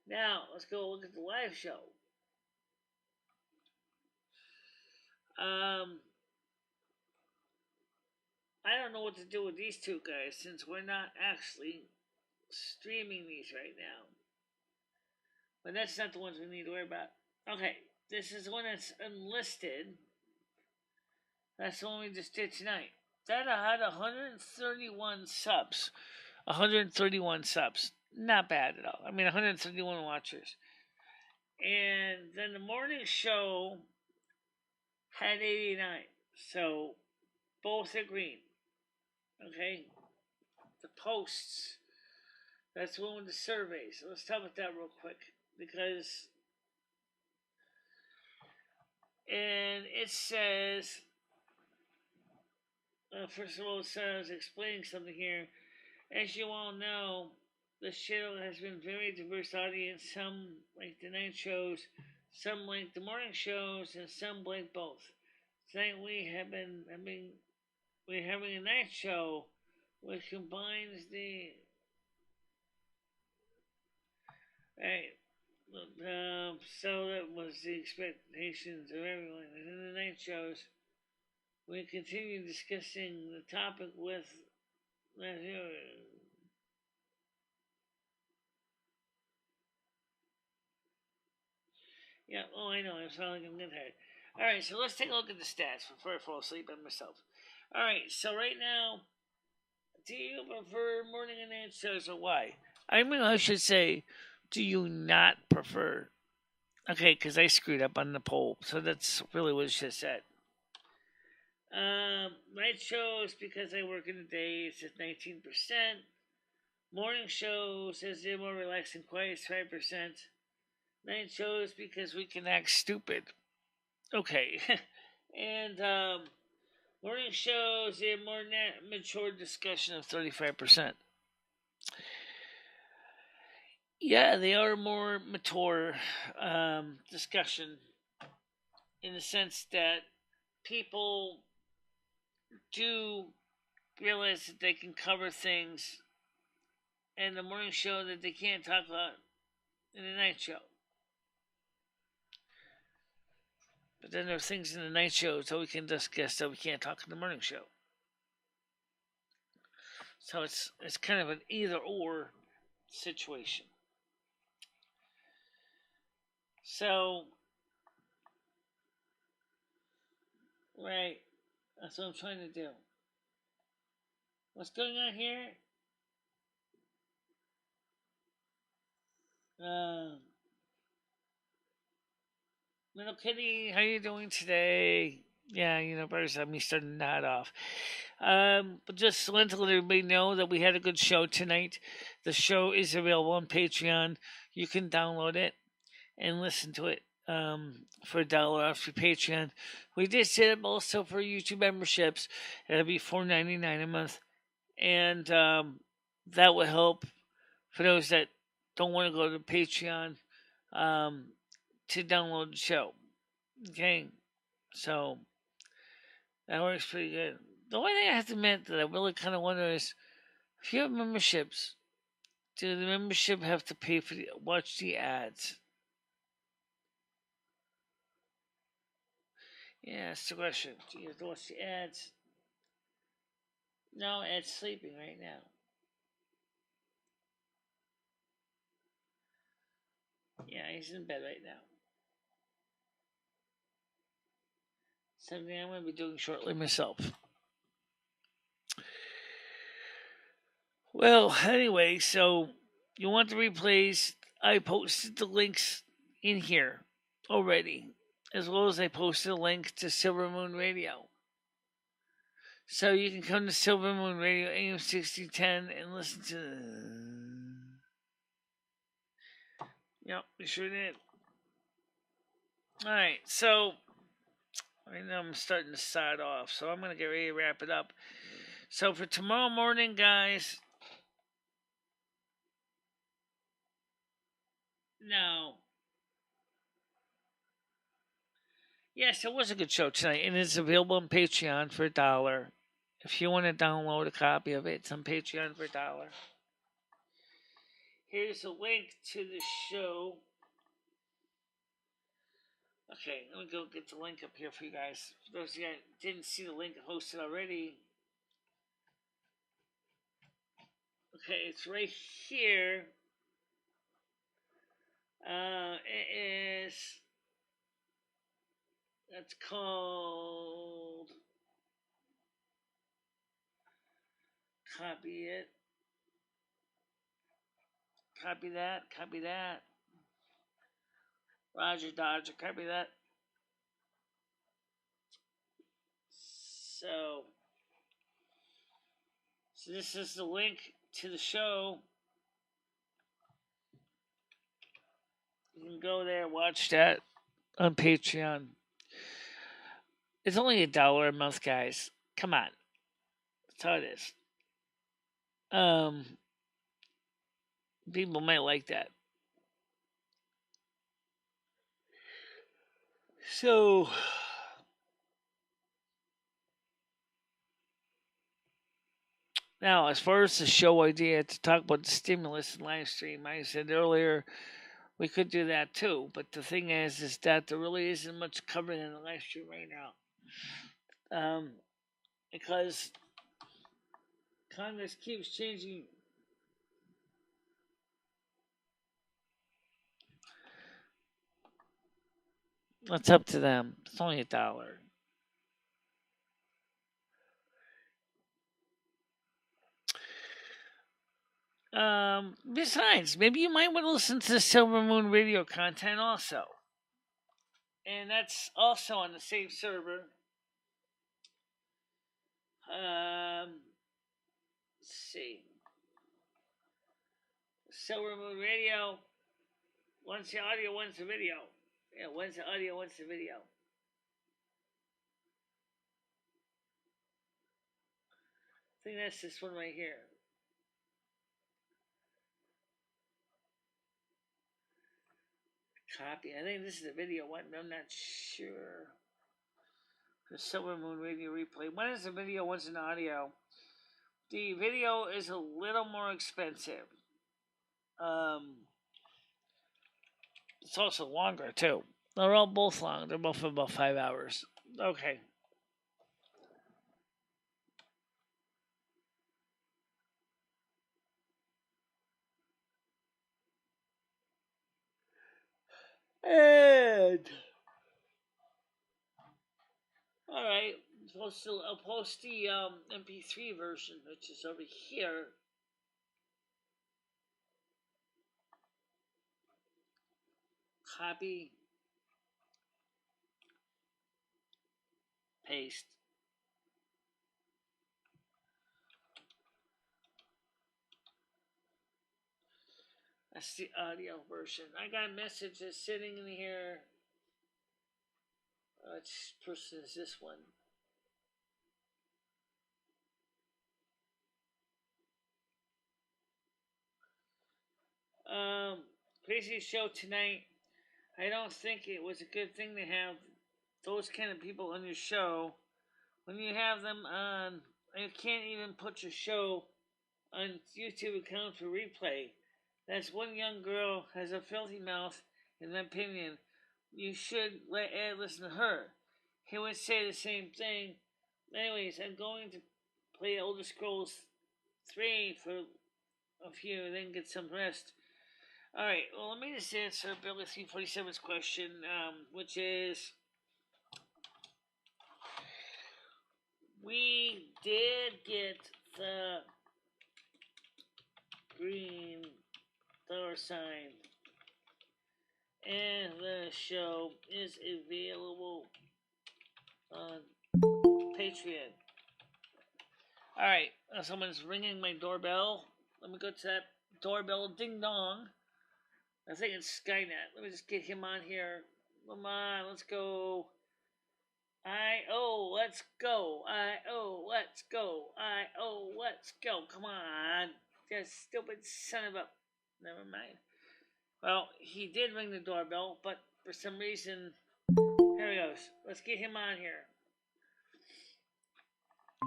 Now, let's go look at the live show. I don't know what to do with these two guys since we're not actually streaming these right now. But that's not the ones we need to worry about. Okay, this is the one that's unlisted. That's the one we just did tonight. That had 131 subs. 131 subs. Not bad at all. I mean, 131 watchers. And then the morning show had 89. So both are green. Okay? The posts. That's the one with the surveys. So let's talk about that real quick. Because. And it says. First of all, it says explaining something here. As you all know, the channel has been very diverse audience. Some like the night shows, some like the morning shows, and some like both. Tonight we're having a night show which combines the right. So that was the expectations of everyone. And in the night shows, we continue discussing the topic with. Yeah, oh, I know. I sound like I'm getting tired. All right, so let's take a look at the stats before I fall asleep on myself. All right, so right now, do you prefer morning and night shows or why? I mean, I should say, do you not prefer? Okay, because I screwed up on the poll, so that's really what it should have said. Night shows because I work in the day, it's at 19%. Morning shows as they're more relaxed and quiet, 5%. Night shows because we can act stupid. Okay. And morning shows a more mature discussion of 35%. Yeah, they are more mature discussion in the sense that people do realize that they can cover things and the morning show that they can't talk about in the night show. But then there are things in the night show that we can discuss that we can't talk in the morning show. So it's kind of an either or situation. So, right, that's what I'm trying to do. What's going on here? Little Kitty, how you doing today? Yeah, better have me starting that off. But just wanted to let everybody know that we had a good show tonight. The show is available on Patreon. You can download it and listen to it for $1 off your Patreon. We did set up also for YouTube memberships. It'll be $4.99 a month, and that will help for those that don't want to go to Patreon to download the show. Okay, so that works pretty good. The only thing I have to admit that I really kind of wonder is, if you have memberships, do the membership have to pay for watch the ads? Yeah, that's the question. Do you have to watch the ads? No, Ed's sleeping right now. Yeah, he's in bed right now. Something I'm going to be doing shortly myself. Well, anyway, so you want the replays? I posted the links in here already, as well as I posted a link to Silvermoon Radio. So you can come to Silvermoon Radio AM 6010 and listen to. Yep, we sure did. Alright, so right now I'm starting to start off, so I'm going to get ready to wrap it up. So for tomorrow morning, guys, now, yes, it was a good show tonight, and it's available on Patreon for $1. If you want to download a copy of it, it's on Patreon for $1. Here's a link to the show. Okay, let me go get the link up here for you guys. For those of you that didn't see the link posted already. Okay, it's right here. It is. That's called. Copy it. Copy that. Copy that. Roger Dodger. Copy that. So this is the link to the show. You can go there, watch that on Patreon. It's only $1 a month, guys. Come on. That's how it is. People might like that. So, now, as far as the show idea to talk about the stimulus and live stream, I said earlier we could do that too. But the thing is that there really isn't much covered in the live stream right now, because Congress keeps changing. It's up to them. It's only $1. Besides, maybe you might want to listen to the Silvermoon radio content also. And that's also on the same server. Let's see. Silvermoon Radio. One's the audio, one's the video. Yeah, one's the audio, one's the video. I think that's this one right here. Copy. I think this is the video one, but I'm not sure. The Silvermoon Radio replay. One is the video, one's an audio. The video is a little more expensive. It's also longer too. They're all both long. They're both about 5 hours. Okay. And all right, I'll post the MP3 version, which is over here. Copy, paste. That's the audio version. I got messages sitting in here. Which person is this one? Crazy show tonight. I don't think it was a good thing to have those kind of people on your show. When you have them on, you can't even put your show on YouTube account for replay. That's one young girl has a filthy mouth, in my opinion. You should let Ed listen to her. He would say the same thing. Anyways, I'm going to play Elder Scrolls 3 for a few and then get some rest. Alright, well, let me just answer Billy 347's question, which is we did get the green dollar sign, and the show is available on Patreon. Alright, someone's ringing my doorbell. Let me go to that doorbell. Ding dong. I think it's Skynet. Let me just get him on here. Come on, let's go. Let's go. Let's go. Let's go. Come on. Just stupid son of a. Never mind. Well, he did ring the doorbell, but for some reason. Here he goes. Let's get him on here.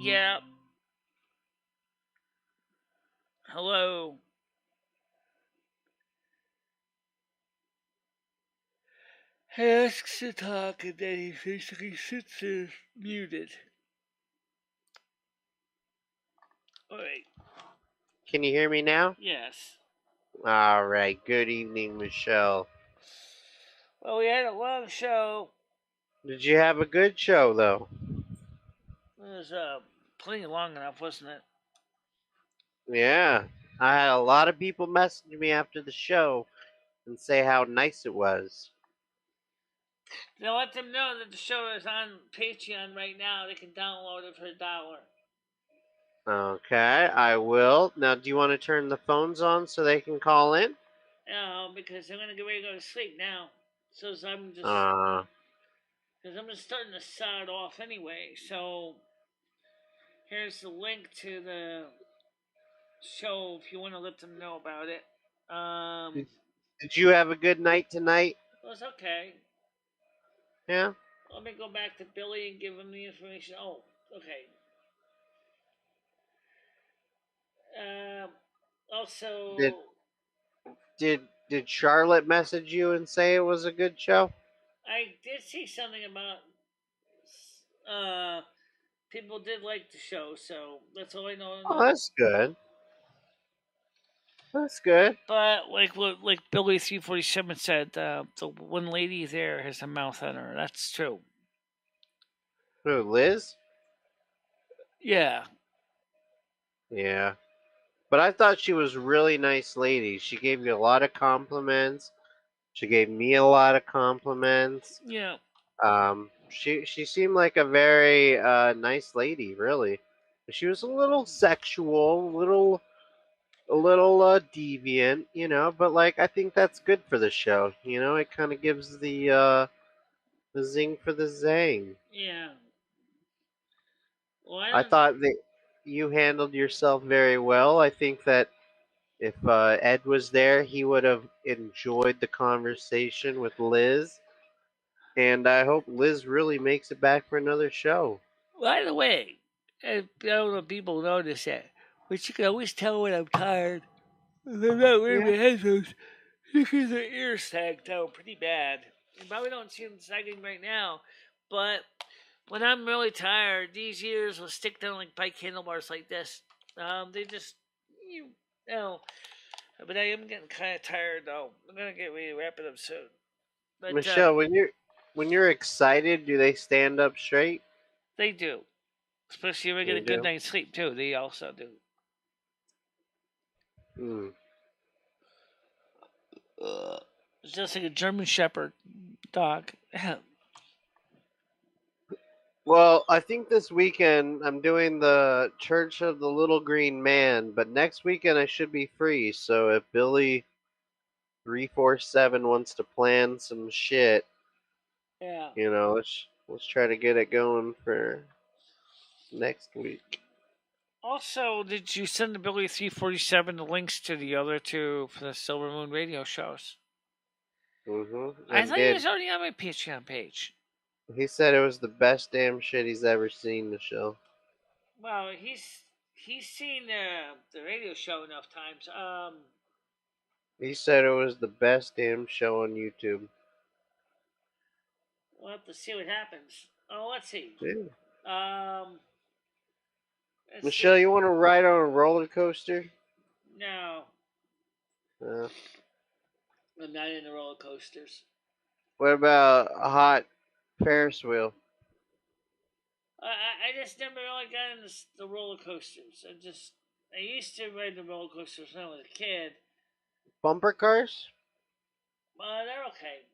Yeah. Hello. He asks to talk and then he basically sits there muted. Alright. Can you hear me now? Yes. All right. Good evening, Michelle. Well, we had a long show. Did you have a good show, though? It was plenty long enough, wasn't it? Yeah. I had a lot of people message me after the show and say how nice it was. Now let them know that the show is on Patreon right now. They can download it for $1. Okay, I will. Now, do you want to turn the phones on so they can call in? Because I'm gonna get ready to go to sleep now. So I'm just because I'm just starting to sod off anyway. So here's the link to the show if you want to let them know about it. Did you have a good night tonight? It was okay. Yeah. Let me go back to Billy and give him the information. Oh, okay. Also, Did Charlotte message you and say it was a good show? I did see something about people did like the show, so that's all I know. Oh, that's good. That's good. But like Billy 347 said, the one lady there has a mouth on her. That's true. Who, Liz? Yeah. Yeah. But I thought she was a really nice lady. She gave you a lot of compliments. She gave me a lot of compliments. Yeah. She seemed like a very nice lady, really. She was a little sexual, a little deviant, you know. But like, I think that's good for the show. You know, it kind of gives the zing for the zang. Yeah. Well, I thought that you handled yourself very well. I think that if Ed was there, he would have enjoyed the conversation with Liz. And I hope Liz really makes it back for another show. By the way, I don't know if people notice that, but you can always tell when I'm tired. I'm not wearing Yeah. my headphones because their ears sagged down pretty bad. You probably don't see them sagging right now, but when I'm really tired, these ears will stick down like bike handlebars like this. They just, you know, but I am getting kind of tired though. I'm gonna get ready to wrap it up soon. But Michelle, when you're excited, do they stand up straight? they do, especially if I get They a good do. night's sleep too. They also do. Hmm. It's just like a German Shepherd dog. Well, I think this weekend I'm doing the Church of the Little Green Man, but next weekend I should be free. So if Billy 347 wants to plan some shit, Yeah. let's try to get it going for next week. Also, did you send the Billy 347 the links to the other two for the Silvermoon radio shows? Mm-hmm. I And thought he did was already on my Patreon page. he said it was the best damn shit he's ever seen, Michelle. Well, he's seen the radio show enough times. He said it was the best damn show on YouTube. We'll have to see what happens. Oh, let's see. Yeah. Um, let's Michelle, see. you want to ride on a roller coaster? No, Uh, I'm not into roller coasters. what about a hot Ferris wheel? I just never really got into the roller coasters. I used to ride the roller coasters when I was a kid. Bumper cars? They're okay.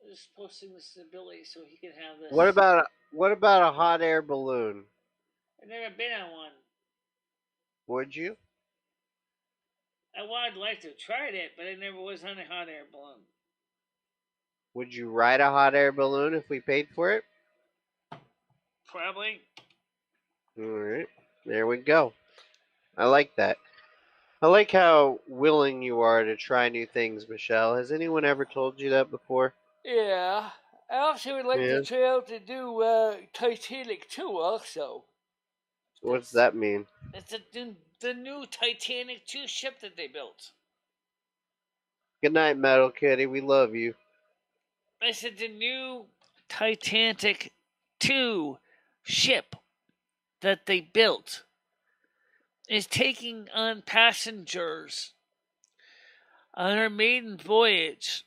Just posting this to Billy so he can have this. What about a hot air balloon? I've never been on one. Would you? I would like to have tried it, but I never was on a hot air balloon. Would you ride a hot air balloon if we paid for it? Probably. All right, there we go. I like that. I like how willing you are to try new things, Michelle. Has anyone ever told you that before? Yeah. I also would like to Yeah. try out to do Titanic 2 also. What's that mean? It's the new Titanic 2 ship that they built. Good night, Metal Kitty. We love you. I said the new Titanic 2 ship that they built is taking on passengers on her maiden voyage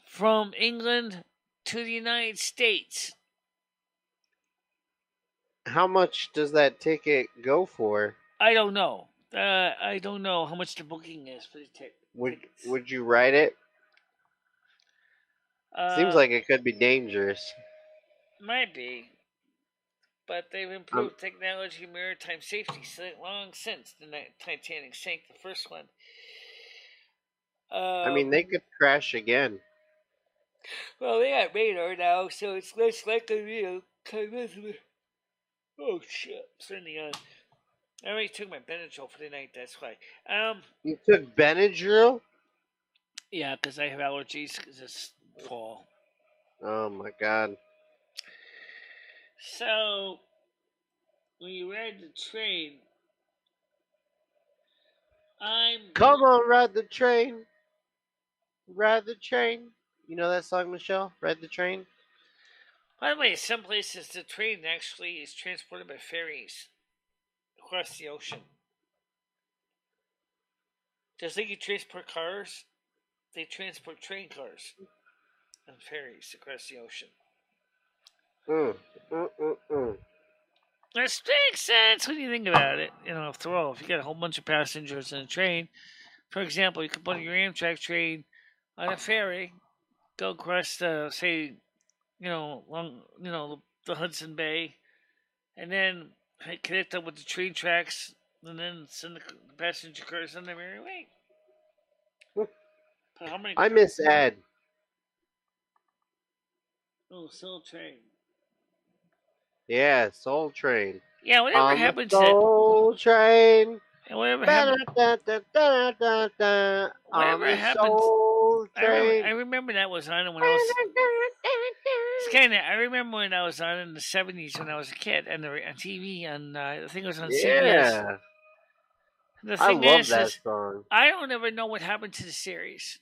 from England to the United States. How much does that ticket go for? I don't know. I don't know how much the booking is for the tickets. Would you ride it? Seems Uh, like it could be dangerous. might be, but they've improved technology and maritime safety long since the Titanic sank the first one. I mean, they could crash again. Well, they got radar now, so it's less likely to come in. Oh shit! Certainly on. I already took my Benadryl for the night. That's why. You took Benadryl? Yeah, because I have allergies. Because it's fall. Oh my god. So when you ride the train, Come on, ride the train. Ride the train. You know that song, Michelle? Ride the train? By the way, some places the train actually is transported by ferries across the ocean. Just like you transport cars, they transport train cars and ferries across the ocean. That makes sense when you think about it. After all, if you got a whole bunch of passengers in a train, for example, you could put your Amtrak train on a ferry, go across the, say, the Hudson Bay, and then connect up with the train tracks, and then send the passenger cars on their merry way. But how many? I miss Ed. Oh, Soul Train. Yeah, Soul Train. Yeah, whatever On happened the to Soul Train. whatever happened? On the Whatever happened? Soul Train. I remember that was on when I was. It's kind of. I remember when I was on in the '70s when I was a kid, and on TV, and I think it was on CBS. Yeah, The I thing love that is song. I don't ever know what happened to the series.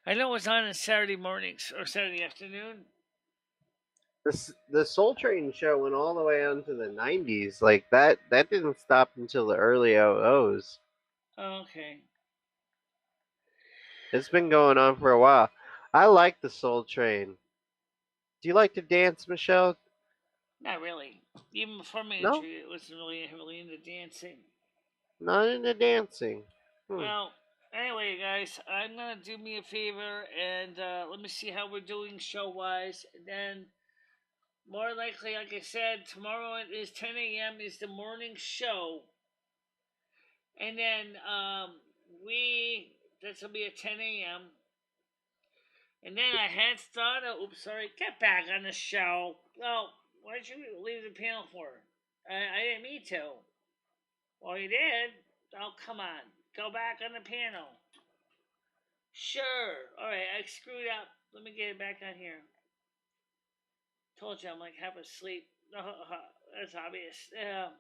I know it was on Saturday mornings or Saturday afternoon. The Soul Train show went all the way onto the '90s. Like that didn't stop until the early '00s. Okay. It's been going on for a while. I like the Soul Train. Do you like to dance, Michelle? Not really. Even before my No, injury, it wasn't really heavily into dancing. not into dancing. Hmm. Well, anyway, guys, I'm gonna do me a favor and let me see how we're doing show wise. Then, more likely, like I said, tomorrow is 10 a.m. is the morning show, and then this will be at 10 a.m. And then I had thought, oops, sorry, get back on the show. Well, why'd you leave the panel for? I didn't mean to. Well, you did. Oh, come on. Go back on the panel. Sure. Alright, I screwed up. Let me get it back on here. Told you I'm like half asleep. That's obvious. Yeah.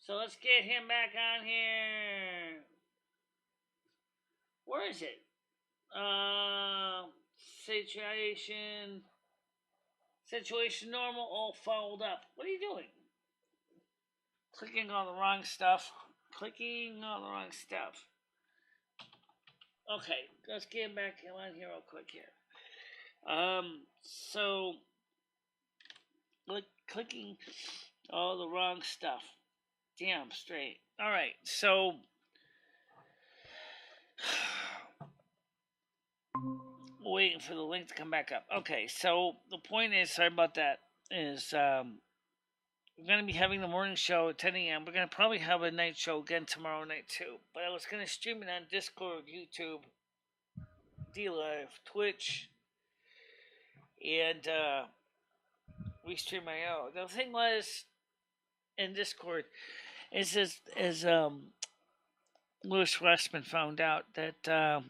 So let's get him back on here. Where is it? Situation. Situation normal, all followed up. What are you doing? Clicking on the wrong stuff. Clicking on the wrong stuff. Okay, let's get back on here real quick here. So clicking all the wrong stuff. Damn straight. All right, so waiting for the link to come back up. Okay, so the point is, sorry about that, is we're going to be having the morning show at 10 a.m. We're going to probably have a night show again tomorrow night too. But I was going to stream it on Discord, YouTube, D-Live, Twitch, and Restream.io. The thing was, in Discord, is as Louis Westman found out that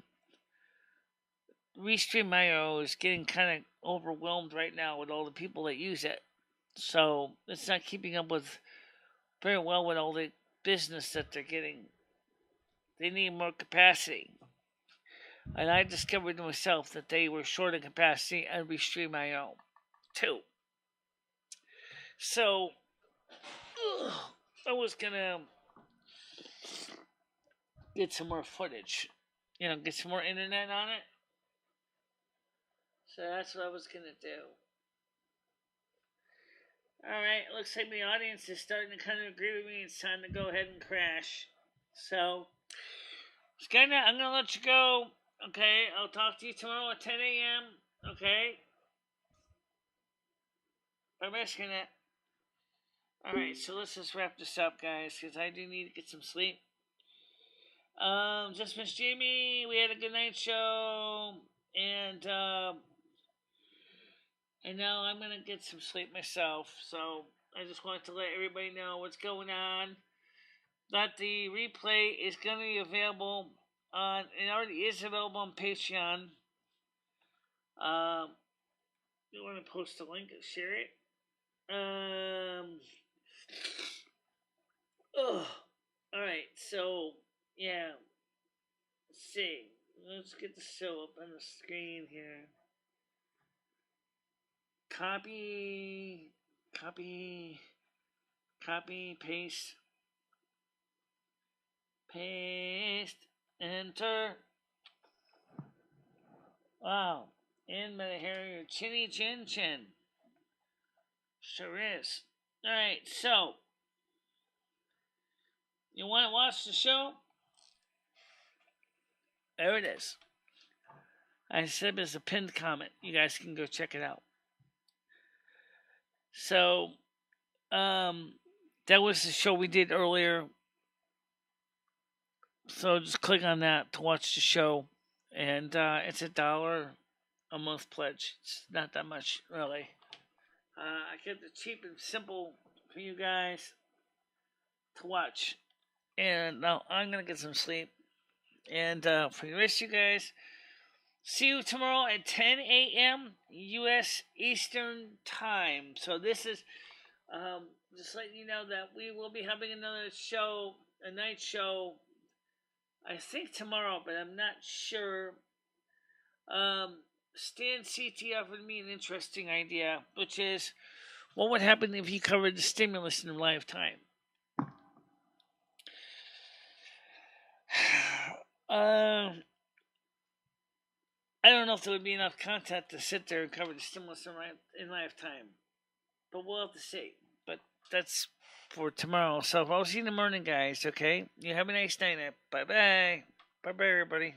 Restream.io is getting kind of overwhelmed right now with all the people that use it. So it's not keeping up with very well with all the business that they're getting. They need more capacity. And I discovered myself that they were short of capacity on Restream.io too. So I was gonna get some more footage, get some more internet on it. So that's what I was gonna do. Alright, looks like the audience is starting to kind of agree with me. It's time to go ahead and crash. So, Skynet, I'm gonna let you go. Okay, I'll talk to you tomorrow at 10 a.m. Okay? Bye-bye, Skynet. Alright, so let's just wrap this up, guys, because I do need to get some sleep. Just Miss Jamie, we had a good night show, and now I'm gonna get some sleep myself. So I just wanted to let everybody know what's going on. That the replay is gonna be available on. It already is available on Patreon. You want to post a link and share it? Ugh. All right. So yeah. Let's see. Let's get the show up on the screen here. Copy, copy, copy, paste, paste, enter. Wow. In my hair, chinny chin chin. Sure is. Alright, so you want to watch the show? There it is. I said there's a pinned comment. You guys can go check it out. So, that was the show we did earlier. So just click on that to watch the show, and it's $1 a month pledge. It's not that much, really. I kept it cheap and simple for you guys to watch. And now I'm gonna get some sleep. And for the rest of you guys, See you tomorrow at 10 a.m. U.S. Eastern Time. So this is just letting you know that we will be having another show, a night show, I think tomorrow, but I'm not sure. Stan CT offered me an interesting idea, which is what would happen if you covered the stimulus in live time? I don't know if there would be enough content to sit there and cover the stimulus in live time, but we'll have to see. But that's for tomorrow. So I'll see you in the morning, guys. Okay, you have a nice night. Bye bye. Bye bye, everybody.